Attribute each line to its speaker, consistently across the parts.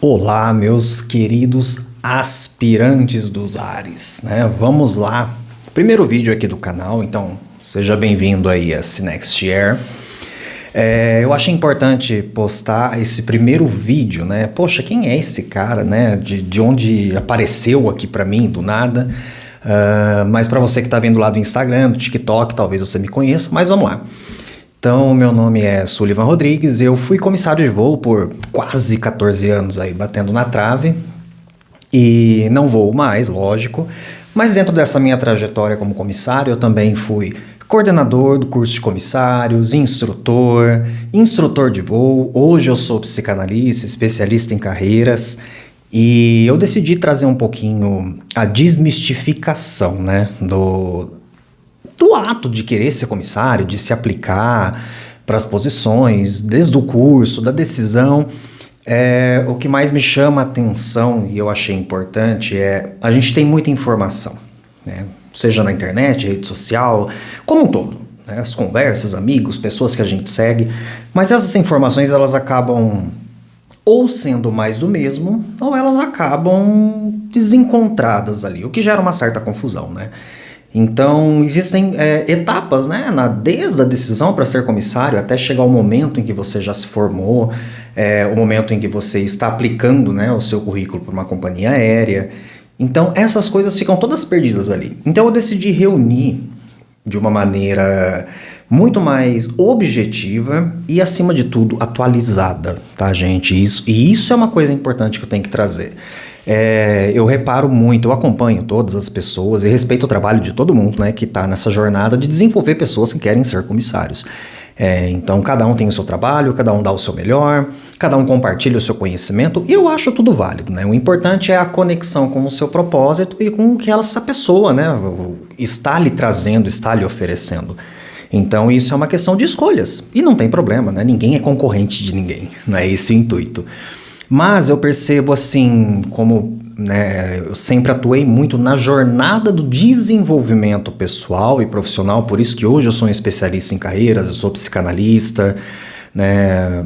Speaker 1: Olá, meus queridos aspirantes dos ares, né? Vamos lá. Primeiro vídeo aqui do canal, então seja bem-vindo aí a esse Next Year. Eu achei importante postar esse primeiro vídeo, né? Poxa, quem é esse cara, né? De onde apareceu aqui pra mim, do nada. Mas pra você que tá vendo lá do Instagram, do TikTok, talvez você me conheça, mas vamos lá. Então, meu nome é Sullivan Rodrigues, eu fui comissário de voo por quase 14 anos aí, batendo na trave, e não voo mais, lógico, mas dentro dessa minha trajetória como comissário, eu também fui coordenador do curso de comissários, instrutor de voo, hoje eu sou psicanalista, especialista em carreiras, e eu decidi trazer um pouquinho a desmistificação, né, do ato de querer ser comissário, de se aplicar para as posições, desde o curso, da decisão. O que mais me chama a atenção e eu achei importante a gente tem muita informação, né? Seja na internet, rede social, como um todo, né? As conversas, amigos, pessoas que a gente segue, mas essas informações elas acabam ou sendo mais do mesmo, ou elas acabam desencontradas ali, o que gera uma certa confusão, né? Então, existem etapas, né? Desde a decisão para ser comissário até chegar o momento em que você já se formou, o momento em que você está aplicando, né, o seu currículo para uma companhia aérea. Então, essas coisas ficam todas perdidas ali. Então, eu decidi reunir de uma maneira muito mais objetiva e, acima de tudo, atualizada, tá, gente? Isso é uma coisa importante que eu tenho que trazer. Eu reparo muito, eu acompanho todas as pessoas e respeito o trabalho de todo mundo, né, que está nessa jornada de desenvolver pessoas que querem ser comissários. Então cada um tem o seu trabalho, cada um dá o seu melhor, cada um compartilha o seu conhecimento e eu acho tudo válido, né? O importante é a conexão com o seu propósito e com o que essa pessoa, né, está lhe trazendo, está lhe oferecendo. Então isso é uma questão de escolhas e não tem problema, né? Ninguém é concorrente de ninguém, não é esse o intuito. Mas eu percebo assim, como, né, eu sempre atuei muito na jornada do desenvolvimento pessoal e profissional, por isso que hoje eu sou um especialista em carreiras, eu sou psicanalista, né?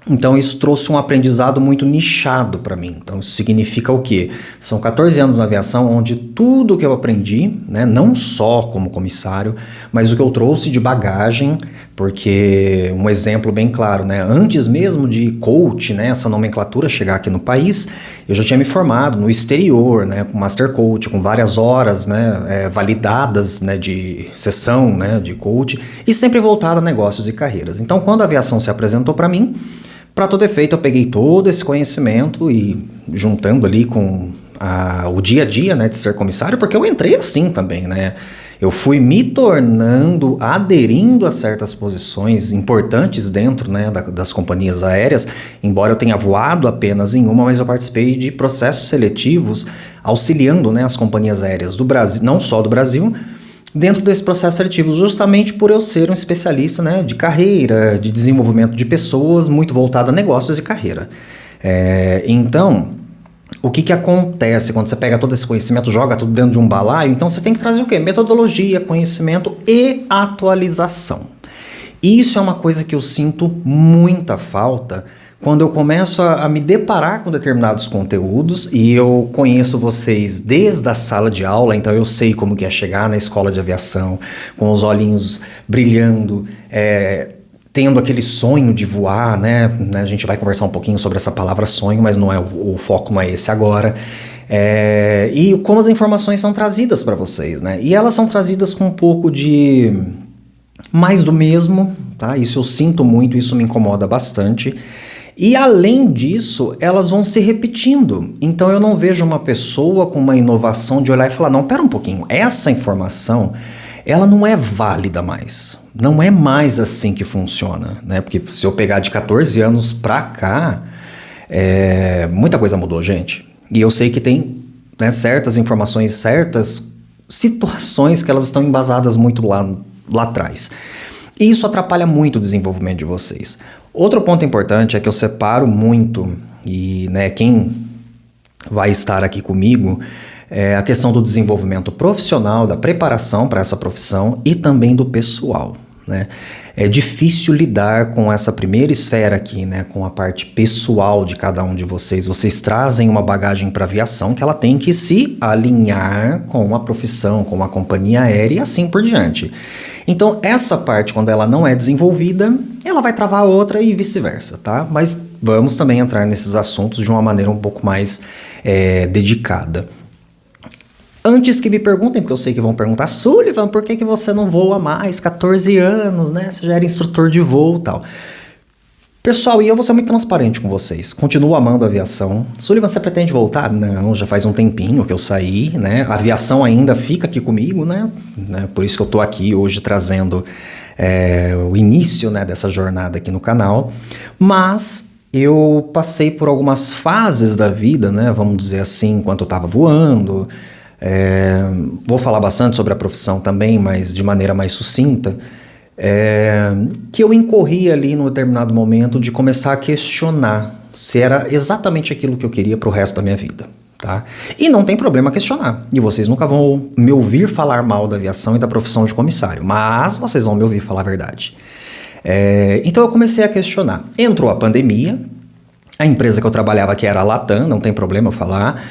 Speaker 1: Então isso trouxe um aprendizado muito nichado para mim. Então isso significa o quê? São 14 anos na aviação onde tudo que eu aprendi, né, não só como comissário, mas o que eu trouxe de bagagem, porque um exemplo bem claro, né, antes mesmo de coach, né, essa nomenclatura chegar aqui no país, eu já tinha me formado no exterior, né, com Master Coach, com várias horas, né, validadas, né, de sessão, né, de coach, e sempre voltado a negócios e carreiras. Então quando a aviação se apresentou para mim, para todo efeito, eu peguei todo esse conhecimento e juntando ali com o dia a dia, né, de ser comissário, porque eu entrei assim também, né? Eu fui me tornando, aderindo a certas posições importantes dentro, né, das companhias aéreas, embora eu tenha voado apenas em uma, mas eu participei de processos seletivos auxiliando, né, as companhias aéreas do Brasil, não só do Brasil, dentro desse processo seletivo, justamente por eu ser um especialista, né, de carreira, de desenvolvimento de pessoas, muito voltado a negócios e carreira. Então, o que acontece quando você pega todo esse conhecimento, joga tudo dentro de um balaio? Então você tem que trazer o quê? Metodologia, conhecimento e atualização. Isso é uma coisa que eu sinto muita falta quando eu começo a me deparar com determinados conteúdos e eu conheço vocês desde a sala de aula, então eu sei como que é chegar na escola de aviação, com os olhinhos brilhando, tendo aquele sonho de voar, né? A gente vai conversar um pouquinho sobre essa palavra sonho, mas não é o foco não é esse agora. E como as informações são trazidas para vocês, né? E elas são trazidas com um pouco de mais do mesmo, tá? Isso eu sinto muito, isso me incomoda bastante. E além disso, elas vão se repetindo. Então eu não vejo uma pessoa com uma inovação de olhar e falar, não, pera um pouquinho, essa informação, ela não é válida mais. Não é mais assim que funciona, né? Porque se eu pegar de 14 anos pra cá, muita coisa mudou, gente. E eu sei que tem, né, certas informações, certas situações que elas estão embasadas muito lá atrás. E isso atrapalha muito o desenvolvimento de vocês. Outro ponto importante é que eu separo muito, e, né, quem vai estar aqui comigo, a questão do desenvolvimento profissional, da preparação para essa profissão e também do pessoal, né? é difícil lidar com essa primeira esfera aqui, né, com a parte pessoal de cada um de vocês. Vocês trazem uma bagagem para a aviação que ela tem que se alinhar com a profissão, com a companhia aérea e assim por diante. Então, essa parte, quando ela não é desenvolvida, ela vai travar a outra e vice-versa, tá? Mas vamos também entrar nesses assuntos de uma maneira um pouco mais dedicada. Antes que me perguntem, porque eu sei que vão perguntar, Sullivan, por que você não voa mais? 14 anos, né? Você já era instrutor de voo e tal. Pessoal, e eu vou ser muito transparente com vocês. Continuo amando a aviação. Sullivan, você pretende voltar? Não, já faz um tempinho que eu saí, né? A aviação ainda fica aqui comigo, né? Por isso que eu tô aqui hoje trazendo o início, né, dessa jornada aqui no canal. Mas eu passei por algumas fases da vida, né? Vamos dizer assim, enquanto eu tava voando. Vou falar bastante sobre a profissão também, mas de maneira mais sucinta. Que eu incorri ali num determinado momento de começar a questionar se era exatamente aquilo que eu queria pro resto da minha vida, tá? E não tem problema questionar, e vocês nunca vão me ouvir falar mal da aviação e da profissão de comissário, mas vocês vão me ouvir falar a verdade. Então eu comecei a questionar. Entrou a pandemia, a empresa que eu trabalhava, que era a Latam, não tem problema eu falar,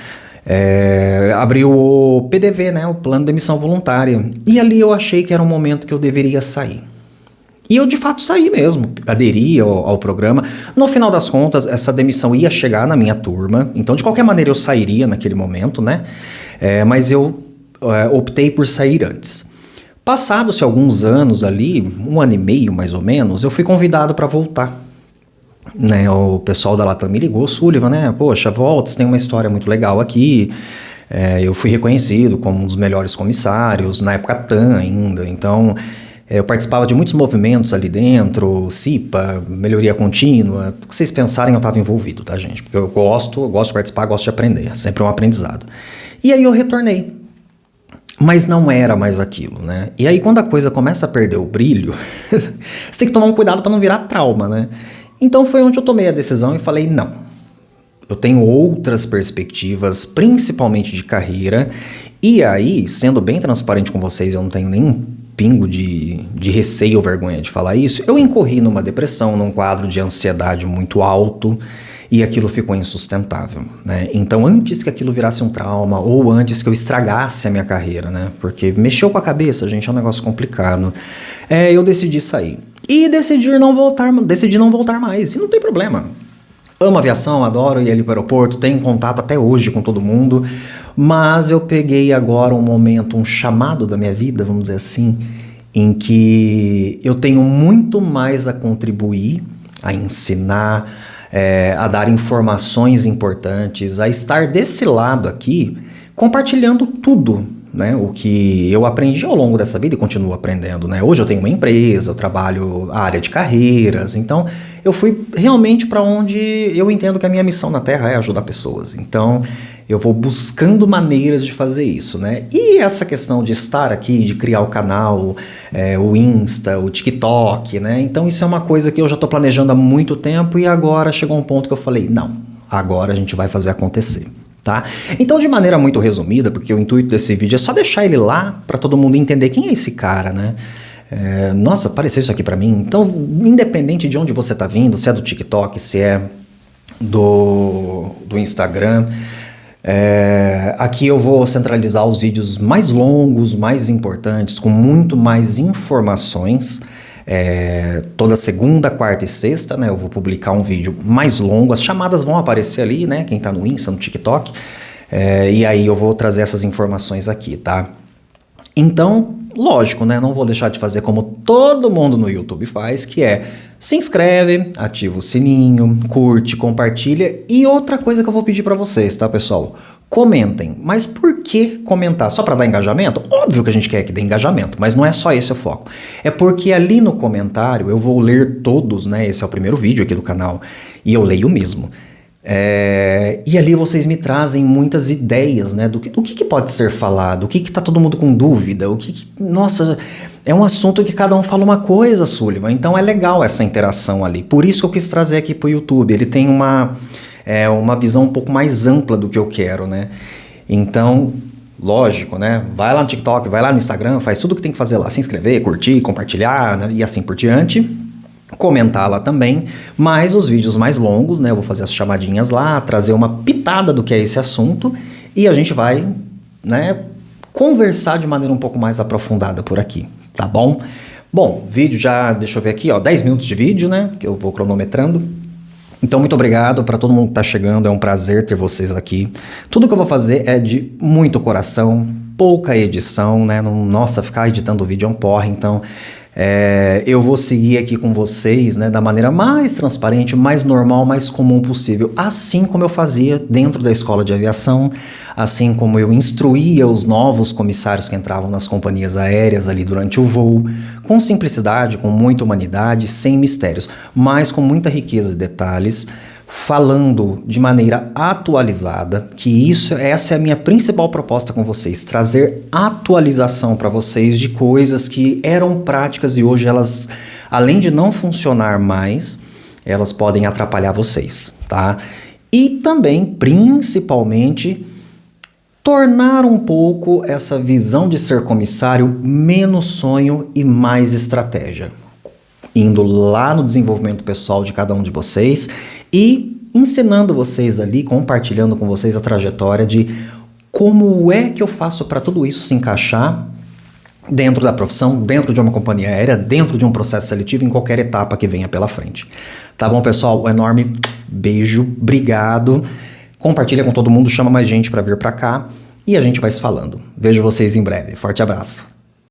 Speaker 1: abriu o PDV, né, o plano de demissão voluntária, e ali eu achei que era um momento que eu deveria sair. E eu de fato saí mesmo, aderi ao programa. No final das contas, essa demissão ia chegar na minha turma, então de qualquer maneira eu sairia naquele momento, né? Mas eu optei por sair antes. Passados-se alguns anos ali, 1 ano e meio mais ou menos, eu fui convidado para voltar. Né, o pessoal da Latam me ligou, Sullivan, né? Poxa, volta, você tem uma história muito legal aqui. Eu fui reconhecido como um dos melhores comissários, na época TAM ainda, então eu participava de muitos movimentos ali dentro, CIPA, melhoria contínua, o que vocês pensarem eu estava envolvido, tá, gente? Porque eu gosto de participar, gosto de aprender, sempre é um aprendizado. E aí eu retornei, mas não era mais aquilo, né? E aí quando a coisa começa a perder o brilho, você tem que tomar um cuidado para não virar trauma, né? Então foi onde eu tomei a decisão e falei, não, eu tenho outras perspectivas, principalmente de carreira, e aí, sendo bem transparente com vocês, eu não tenho nenhum pingo de receio ou vergonha de falar isso, eu incorri numa depressão, num quadro de ansiedade muito alto, e aquilo ficou insustentável, né? Então, antes que aquilo virasse um trauma, ou antes que eu estragasse a minha carreira, né? Porque mexeu com a cabeça, gente, é um negócio complicado. Eu decidi sair. E decidi não voltar mais, e não tem problema. Amo aviação, adoro ir ali para o aeroporto, tenho contato até hoje com todo mundo, mas eu peguei agora um momento, um chamado da minha vida, vamos dizer assim, em que eu tenho muito mais a contribuir, a ensinar, a dar informações importantes, a estar desse lado aqui, compartilhando tudo, né, o que eu aprendi ao longo dessa vida e continuo aprendendo, né? Hoje eu tenho uma empresa, eu trabalho a área de carreiras, então eu fui realmente para onde eu entendo que a minha missão na Terra é ajudar pessoas. Então eu vou buscando maneiras de fazer isso, né? E essa questão de estar aqui, de criar o canal, o Insta, o TikTok, né? Então isso é uma coisa que eu já estou planejando há muito tempo e agora chegou um ponto que eu falei, não, agora a gente vai fazer acontecer. Tá? Então, de maneira muito resumida, porque o intuito desse vídeo é só deixar ele lá para todo mundo entender quem é esse cara, né? Nossa, apareceu isso aqui para mim. Então, independente de onde você tá vindo, se é do TikTok, se é do Instagram, aqui eu vou centralizar os vídeos mais longos, mais importantes, com muito mais informações. Toda segunda, quarta e sexta, né, eu vou publicar um vídeo mais longo, as chamadas vão aparecer ali, né, quem tá no Insta, no TikTok, e aí eu vou trazer essas informações aqui, tá? Então, lógico, né, não vou deixar de fazer como todo mundo no YouTube faz, que é se inscreve, ativa o sininho, curte, compartilha, e outra coisa que eu vou pedir pra vocês, tá, pessoal? Comentem, mas por que comentar? Só para dar engajamento? Óbvio que a gente quer que dê engajamento, mas não é só esse o foco. É porque ali no comentário eu vou ler todos, né? Esse é o primeiro vídeo aqui do canal e eu leio mesmo. E ali vocês me trazem muitas ideias, né? Do que pode ser falado, o que tá todo mundo com dúvida, Nossa, é um assunto que cada um fala uma coisa, Sullivan, então é legal essa interação ali. Por isso que eu quis trazer aqui pro YouTube, ele tem uma visão um pouco mais ampla do que eu quero, né? Então, lógico, né? Vai lá no TikTok, vai lá no Instagram, faz tudo o que tem que fazer lá, se inscrever, curtir, compartilhar, né? E assim por diante. Comentar lá também, mas os vídeos mais longos, né? Eu vou fazer as chamadinhas lá, trazer uma pitada do que é esse assunto e a gente vai, né, conversar de maneira um pouco mais aprofundada por aqui, tá bom? Bom, vídeo já, deixa eu ver aqui, ó, 10 minutos de vídeo, né? Que eu vou cronometrando. Então, muito obrigado para todo mundo que tá chegando, é um prazer ter vocês aqui. Tudo que eu vou fazer é de muito coração, pouca edição, né? Nossa, ficar editando o vídeo é um porre, então eu vou seguir aqui com vocês, né, da maneira mais transparente, mais normal, mais comum possível, assim como eu fazia dentro da escola de aviação, assim como eu instruía os novos comissários que entravam nas companhias aéreas ali durante o voo, com simplicidade, com muita humanidade, sem mistérios, mas com muita riqueza de detalhes, falando de maneira atualizada, que essa é a minha principal proposta com vocês, trazer atualização para vocês de coisas que eram práticas e hoje elas, além de não funcionar mais, elas podem atrapalhar vocês, tá? E também, principalmente, tornar um pouco essa visão de ser comissário menos sonho e mais estratégia, indo lá no desenvolvimento pessoal de cada um de vocês e ensinando vocês ali, compartilhando com vocês a trajetória de como é que eu faço para tudo isso se encaixar dentro da profissão, dentro de uma companhia aérea, dentro de um processo seletivo, em qualquer etapa que venha pela frente. Tá bom, pessoal? Um enorme beijo, obrigado. Compartilha com todo mundo, chama mais gente para vir para cá e a gente vai se falando. Vejo vocês em breve. Forte abraço.